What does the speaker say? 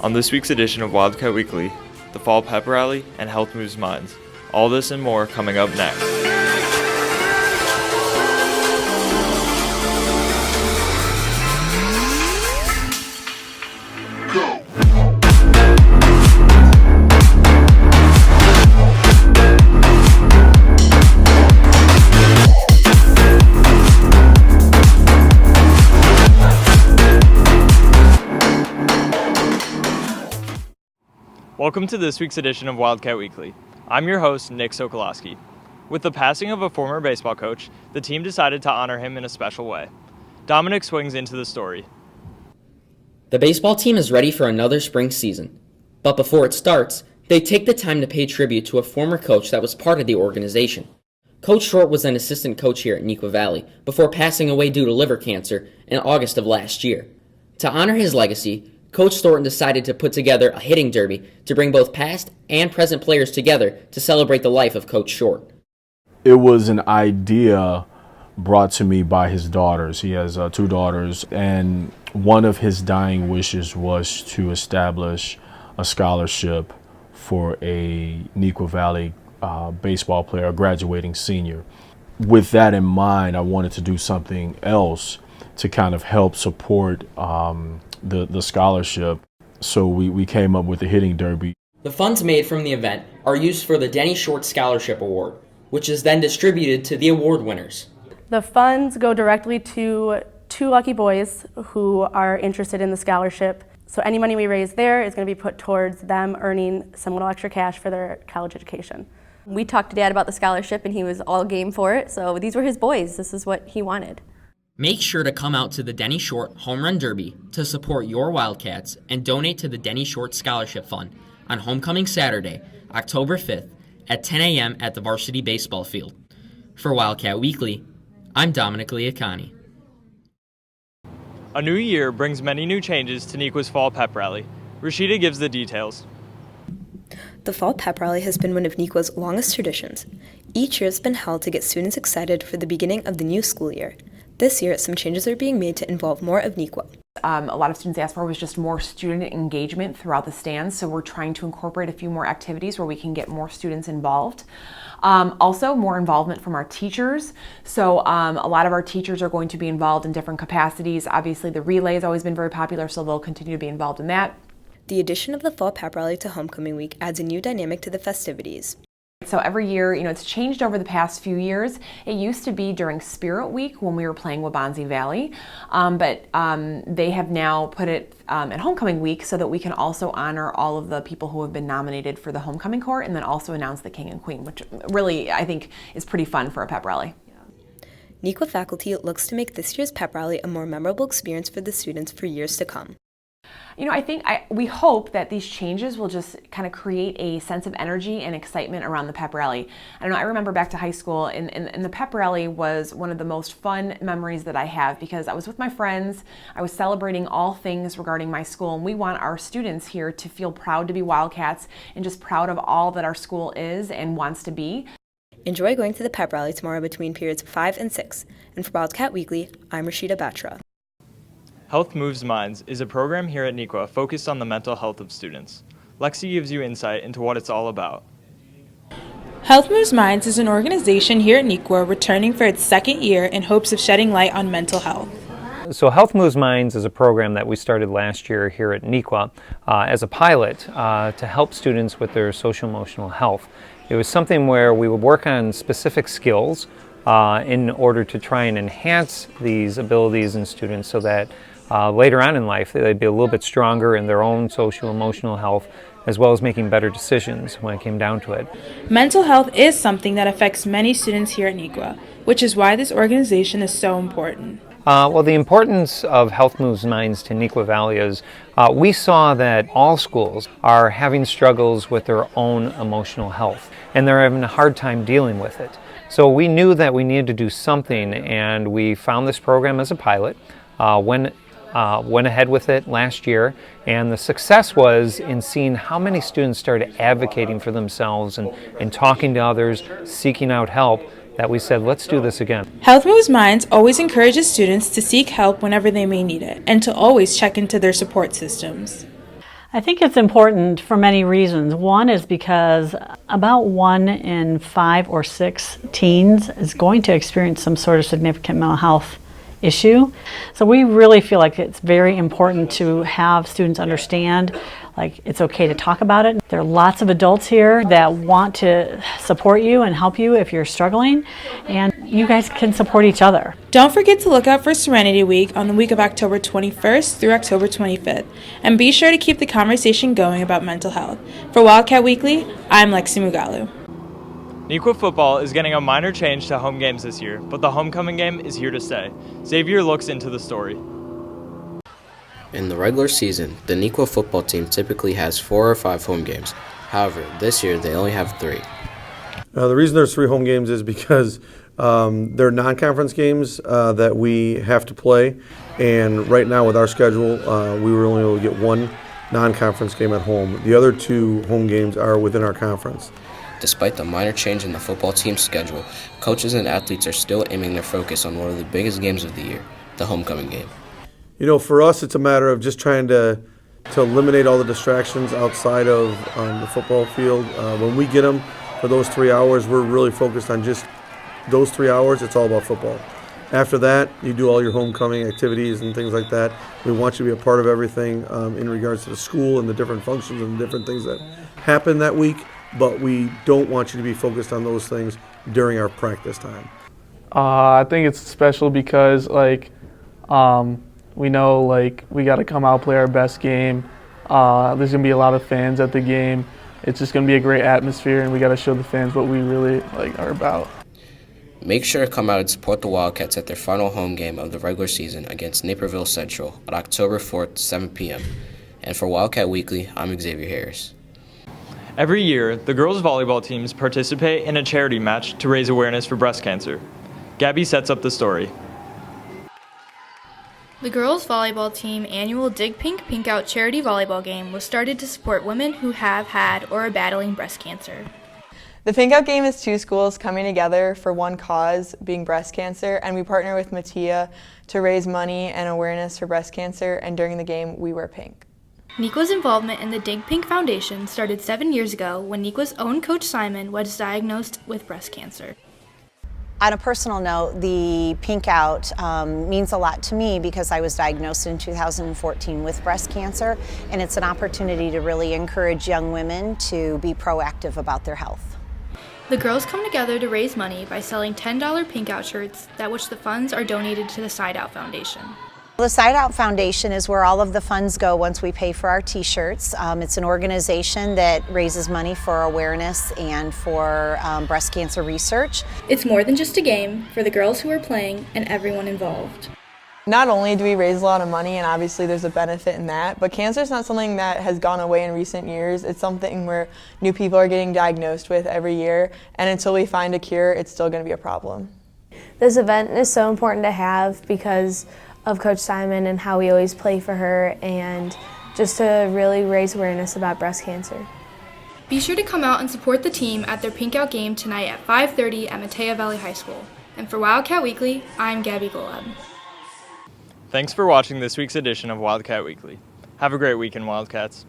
On this week's edition of Wildcat Weekly, the Fall Pep Rally and Health Moves Minds. All this and more coming up next. Welcome to this week's edition of Wildcat Weekly. I'm your host, Nick Sokoloski. With the passing of a former baseball coach, the team decided to honor him in a special way. Dominic swings into the story. The baseball team is ready for another spring season. But before it starts, they take the time to pay tribute to a former coach that was part of the organization. Coach Short was an assistant coach here at Neuqua Valley before passing away due to liver cancer in August of last year. To honor his legacy, Coach Thornton decided to put together a hitting derby to bring both past and present players together to celebrate the life of Coach Short. It was an idea brought to me by his daughters. He has two daughters, and one of his dying wishes was to establish a scholarship for a Neuqua Valley baseball player, a graduating senior. With that in mind, I wanted to do something else to kind of help support the scholarship. So we came up with the hitting derby. The funds made from the event are used for the Denny Short Scholarship Award, which is then distributed to the award winners. The funds go directly to two lucky boys who are interested in the scholarship. So any money we raise there is going to be put towards them earning some little extra cash for their college education. We talked to Dad about the scholarship and he was all game for it. So these were his boys. This is what he wanted. Make sure to come out to the Denny Short Home Run Derby to support your Wildcats and donate to the Denny Short Scholarship Fund on Homecoming Saturday, October 5th at 10 a.m. at the Varsity Baseball Field. For Wildcat Weekly, I'm Dominic Liacani. A new year brings many new changes to Neuqua's Fall Pep Rally. Rashida gives the details. The Fall Pep Rally has been one of Neuqua's longest traditions. Each year has been held to get students excited for the beginning of the new school year. This year, some changes are being made to involve more of Neuqua. A lot of students asked for was just more student engagement throughout the stands, so we're trying to incorporate a few more activities where we can get more students involved. Also, more involvement from our teachers. So a lot of our teachers are going to be involved in different capacities. Obviously, the relay has always been very popular, so they'll continue to be involved in that. The addition of the Fall Pep Rally to Homecoming Week adds a new dynamic to the festivities. So every year, it's changed over the past few years. It used to be during Spirit Week when we were playing Waubonsie Valley, but they have now put it at Homecoming Week so that we can also honor all of the people who have been nominated for the Homecoming Court and then also announce the King and Queen, which really, I think, is pretty fun for a pep rally. Neuqua faculty looks to make this year's pep rally a more memorable experience for the students for years to come. We hope that these changes will just kind of create a sense of energy and excitement around the pep rally. I remember back to high school, and the pep rally was one of the most fun memories that I have because I was with my friends, I was celebrating all things regarding my school, and we want our students here to feel proud to be Wildcats and just proud of all that our school is and wants to be. Enjoy going to the pep rally tomorrow between periods 5 and 6. And for Wildcat Weekly, I'm Rashida Batra. Health Moves Minds is a program here at Neuqua focused on the mental health of students. Lexi gives you insight into what it's all about. Health Moves Minds is an organization here at Neuqua returning for its second year in hopes of shedding light on mental health. So Health Moves Minds is a program that we started last year here at Neuqua as a pilot to help students with their social-emotional health. It was something where we would work on specific skills in order to try and enhance these abilities in students so that later on in life they'd be a little bit stronger in their own social-emotional health as well as making better decisions when it came down to it. Mental health is something that affects many students here at Neuqua, which is why this organization is so important. Well, the importance of Health Moves Minds to Neuqua Valley is we saw that all schools are having struggles with their own emotional health, and they're having a hard time dealing with it. So we knew that we needed to do something, and we found this program as a pilot, went ahead with it last year, and the success was in seeing how many students started advocating for themselves and talking to others, seeking out help, that we said, let's do this again. Health Moves Minds always encourages students to seek help whenever they may need it and to always check into their support systems. I think it's important for many reasons. One is because about 1 in 5 or 6 teens is going to experience some sort of significant mental health issue. So we really feel like it's very important to have students understand like it's okay to talk about it. There are lots of adults here that want to support you and help you if you're struggling, and you guys can support each other. Don't forget to look out for Serenity Week on the week of October 21st through October 25th, and be sure to keep the conversation going about mental health. For Wildcat Weekly, I'm Lexi Mugalu. Neuqua football is getting a minor change to home games this year, but the homecoming game is here to stay. Xavier looks into the story. In the regular season, the Neuqua football team typically has 4 or 5 home games. However, this year they only have 3. The reason there's 3 home games is because they're non-conference games that we have to play, and right now with our schedule, we were only able to get 1 non-conference game at home. The other 2 home games are within our conference. Despite the minor change in the football team's schedule, coaches and athletes are still aiming their focus on one of the biggest games of the year, the homecoming game. You know, for us, it's a matter of just trying to eliminate all the distractions outside of the football field. When we get them for those 3 hours, we're really focused on just those 3 hours. It's all about football. After that, you do all your homecoming activities and things like that. We want you to be a part of everything in regards to the school and the different functions and the different things that happen that week, but we don't want you to be focused on those things during our practice time. I think it's special because, we know, we got to come out, play our best game. There's going to be a lot of fans at the game. It's just going to be a great atmosphere, and we got to show the fans what we really are about. Make sure to come out and support the Wildcats at their final home game of the regular season against Naperville Central on October 4th, 7 p.m. And for Wildcat Weekly, I'm Xavier Harris. Every year, the girls' volleyball teams participate in a charity match to raise awareness for breast cancer. Gabby sets up the story. The girls' volleyball team annual Dig Pink Pink Out charity volleyball game was started to support women who have had or are battling breast cancer. The Pink Out game is 2 schools coming together for one cause, being breast cancer, and we partner with Mattia to raise money and awareness for breast cancer, and during the game, we wear pink. Neuqua's involvement in the Dig Pink Foundation started 7 years ago when Neuqua's own coach Simon was diagnosed with breast cancer. On a personal note, the Pink Out means a lot to me because I was diagnosed in 2014 with breast cancer, and it's an opportunity to really encourage young women to be proactive about their health. The girls come together to raise money by selling $10 Pink Out shirts, that which the funds are donated to the Side Out Foundation. The Side Out Foundation is where all of the funds go once we pay for our t-shirts. It's an organization that raises money for awareness and for breast cancer research. It's more than just a game for the girls who are playing and everyone involved. Not only do we raise a lot of money, and obviously there's a benefit in that, but cancer is not something that has gone away in recent years. It's something where new people are getting diagnosed with every year, and until we find a cure, it's still going to be a problem. This event is so important to have because of Coach Simon and how we always play for her, and just to really raise awareness about breast cancer. Be sure to come out and support the team at their Pink Out game tonight at 5:30 at Mateo Valley High School. And for Wildcat Weekly, I'm Gabby Golub. Thanks for watching this week's edition of Wildcat Weekly. Have a great weekend, Wildcats.